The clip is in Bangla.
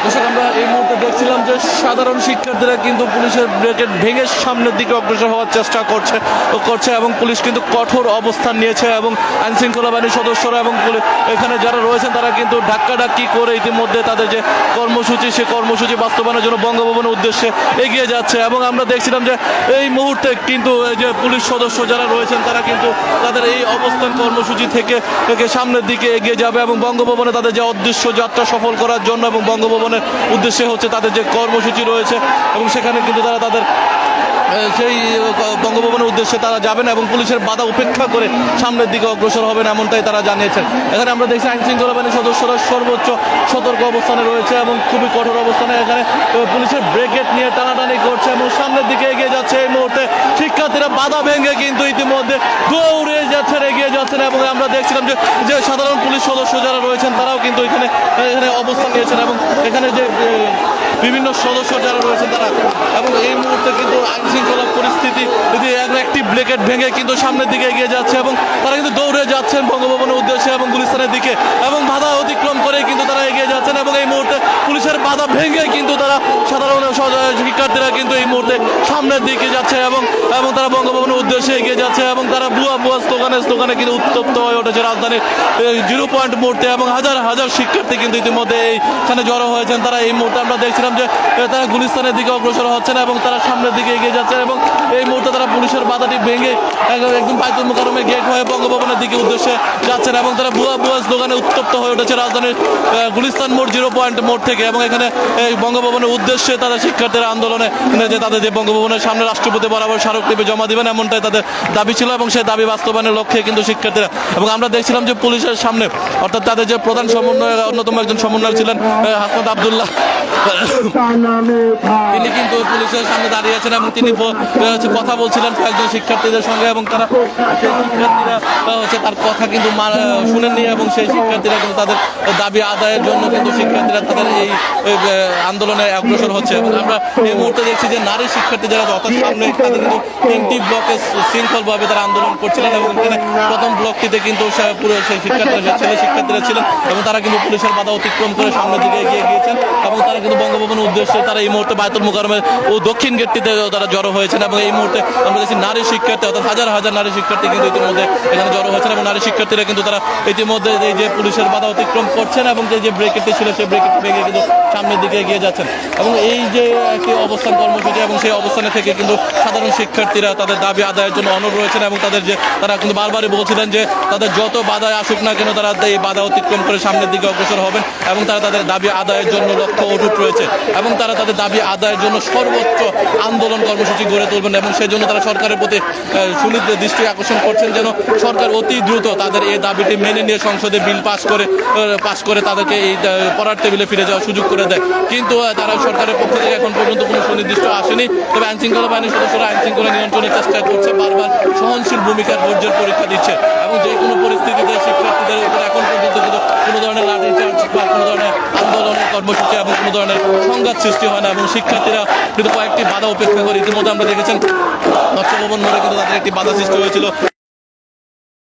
দর্শক, আমরা এই মুহূর্তে দেখছিলাম যে সাধারণ শিক্ষার্থীরা কিন্তু পুলিশের ব্রেকেট ভেঙে সামনের দিকে অগ্রসর হওয়ার চেষ্টা করছে এবং পুলিশ কিন্তু কঠোর অবস্থান নিয়েছে এবং আইনশৃঙ্খলা বাহিনীর সদস্যরা এবং এখানে যারা রয়েছেন তারা কিন্তু ধাক্কাধাক্কি করে ইতিমধ্যে তাদের যে কর্মসূচি সে কর্মসূচি বাস্তবায়নের জন্য বঙ্গভবনের উদ্দেশ্যে এগিয়ে যাচ্ছে। এবং আমরা দেখছিলাম যে এই মুহূর্তে কিন্তু এই যে পুলিশ সদস্য যারা রয়েছেন তারা কিন্তু তাদের এই অবস্থান কর্মসূচি থেকে সামনের দিকে এগিয়ে যাবে এবং বঙ্গভবনে তাদের যে অদৃশ্য যাত্রা সফল করার জন্য এবং বঙ্গভবনের উদ্দেশ্যে হচ্ছে তাদের যে কর্মসূচি রয়েছে এবং সেখানে কিন্তু তারা তাদের সেই বঙ্গভবনের উদ্দেশ্যে তারা যাবেন এবং পুলিশের বাধা উপেক্ষা করে সামনের দিকে অগ্রসর হবেন এমনটাই তারা জানিয়েছেন। এখানে আমরা দেখছি আইনশৃঙ্খলা বাহিনীর সদস্যরা সর্বোচ্চ সতর্ক অবস্থানে রয়েছে এবং খুবই কঠোর অবস্থানে এখানে পুলিশের ব্রেকেট নিয়ে টানাটানি করছে এবং সামনের দিকে এগিয়ে যাচ্ছে। এই মুহূর্তে শিক্ষার্থীরা বাধা ভেঙে কিন্তু ইতিমধ্যে দৌড়ে যাচ্ছেন, এগিয়ে যাচ্ছেন এবং আমরা দেখছিলাম যে সাধারণ পুলিশ সদস্য যারা রয়েছেন তারাও কিন্তু এখানে অবস্থান নিয়েছেন এবং এখানে যে বিভিন্ন সদস্য যারা রয়েছেন তারা এবং এই মুহূর্তে কিন্তু আইনশৃঙ্খলা পরিস্থিতি একটি ব্রেকেট ভেঙে কিন্তু সামনের দিকে এগিয়ে যাচ্ছে এবং তারা কিন্তু দৌড়ে যাচ্ছেন বঙ্গভবনের উদ্দেশ্যে এবং গুলিস্তানের দিকে এবং বাধা অতিক্রম করে কিন্তু তারা এগিয়ে যাচ্ছেন এবং এই মুহূর্তে পুলিশের বাধা ভেঙে কিন্তু তারা সাধারণ শিক্ষার্থীরা কিন্তু এই মুহূর্তে সামনের দিকে যাচ্ছে এবং তারা বঙ্গভবনের উদ্দেশ্যে এগিয়ে যাচ্ছে এবং তারা বুয়া স্লোগানে কিন্তু উত্তপ্ত হয়ে উঠেছে রাজধানীর 0 পয়েন্ট মুহূর্তে এবং হাজার হাজার শিক্ষার্থী কিন্তু ইতিমধ্যে এইখানে জড়ো হয়েছেন। তারা এই মুহূর্তে আমরা দেখছিলাম যে তারা গুলিস্তানের দিকে অগ্রসর হচ্ছেন এবং তারা সামনের দিকে এগিয়ে যাচ্ছেন এবং এই মুহূর্তে তারা পুলিশের বাধাটি ভেঙে একদম বাইতুল মুকাররমের গেট হয়ে বঙ্গভবনের দিকে উদ্দেশ্যে যাচ্ছেন এবং তারা বুয়া স্লোগানে উত্তপ্ত হয়ে উঠেছে রাজধানীর গুলিস্তান মোড় 0 পয়েন্ট মোড় থেকে এবং এখানে এই বঙ্গভবনের উদ্দেশ্যে তাদের শিক্ষার্থীরা আন্দোলনে যে তাদের যে বঙ্গভবনের সামনে রাষ্ট্রপতি বরাবর স্মারকলিপি জমা দিবেন এমনটাই তাদের দাবি ছিল এবং সেই দাবি বাস্তবায়নের লক্ষ্যে কিন্তু শিক্ষার্থীরা এবং আমরা দেখছিলাম যে পুলিশের সামনে অর্থাৎ তাদের যে প্রধান সমন্বয়ক অন্যতম একজন সমন্বয়ক ছিলেন হাসনাত আবদুল্লাহ, তিনি কিন্তু পুলিশের সামনে দাঁড়িয়েছেন এবং তিনি কথা বলছিলেন কয়েকজন শিক্ষার্থীদের সঙ্গে এবং তারা শিক্ষার্থীরা হচ্ছে তার কথা কিন্তু শুনেননি এবং সেই শিক্ষার্থীরা কিন্তু তাদের দাবি আদায়ের জন্য কিন্তু শিক্ষার্থীরা তাদের এই আন্দোলনে অগ্রসর হচ্ছে এবং আমরা এই মুহূর্তে দেখছি যে নারী শিক্ষার্থী যারা যত সামনে তাদের কিন্তু 3টি ব্লকে শৃঙ্খলভাবে তারা আন্দোলন করছিলেন এবং এখানে প্রথম ব্লকটিতে কিন্তু পুরো সেই শিক্ষার্থীরা ছেলে শিক্ষার্থীরা ছিলেন এবং তারা কিন্তু পুলিশের বাধা অতিক্রম করে সামনের দিকে এগিয়ে গিয়েছেন এবং তারা কিন্তু বঙ্গভবনের উদ্দেশ্যে তারা এই মুহূর্তে বাইতুল মুকাররমের দক্ষিণ গেটটিতে তারা জড়ো হয়েছেন এবং এই মুহূর্তে আমরা দেখছি নারী শিক্ষার্থী অর্থাৎ হাজার হাজার নারী শিক্ষার্থী কিন্তু ইতিমধ্যে এখানে জড়ো হয়েছেন এবং নারী শিক্ষার্থীরা কিন্তু তারা ইতিমধ্যে এই যে পুলিশের বাধা অতিক্রম করছেন এবং যে ব্রেকেটটি ছিল সেই ব্রেকেটটি ভেঙে কিন্তু সামনের দিকে এগিয়ে যাচ্ছেন এবং এই যে একটি অবস্থান কর্মসূচি এবং সেই অবস্থানে থেকে কিন্তু সাধারণ শিক্ষার্থীরা তাদের দাবি আদায়ের জন্য অনড় রয়েছেন এবং তারা কিন্তু বারবারই বলছিলেন যে তাদের যত বাধায় আসুক না কেন তারা এই বাধা অতিক্রম করে সামনের দিকে অগ্রসর হবেন এবং তারা তাদের দাবি আদায়ের জন্য লক্ষ্য অটুট রয়েছে এবং তারা তাদের দাবি আদায়ের জন্য সর্বোচ্চ আন্দোলন কর্মসূচি গড়ে তুলবেন এবং সেই জন্য তারা সরকারের প্রতি সুনির্দিষ্ট দৃষ্টি আকর্ষণ করছেন যেন সরকার অতি দ্রুত তাদের এই দাবিটি মেনে নিয়ে সংসদে বিল পাস করে তাদেরকে এই পড়ার টেবিলে ফিরে যাওয়ার সুযোগ করে দেয়। কিন্তু তারা সরকারের পক্ষ থেকে এখন পর্যন্ত কোনো সুনির্দিষ্ট আসেনি। তবে আইনশৃঙ্খলা বাহিনীর সদস্যরা আইনশৃঙ্খলা নিয়ন্ত্রণের চেষ্টা করছে, বারবার সহনশীল ভূমিকার ধৈর্যের পরীক্ষা দিচ্ছে এবং যে কোনো পরিস্থিতিতে শিক্ষার্থীদের উপর এখন পর্যন্ত কিন্তু কোনো ধরনের লাঠিচার্জ বা কোনো ধরনের আন্দোলনের কর্মসূচি এবং কোনো ধরনের সংঘাত সৃষ্টি হয় না এবং শিক্ষার্থীরা কিন্তু কয়েকটি বাধা উপেক্ষা করে ইতিমধ্যে আমরা দেখেছেন নকশা ভবন মোড়ে কিন্তু তাদের একটি বাধা সৃষ্টি হয়েছিল।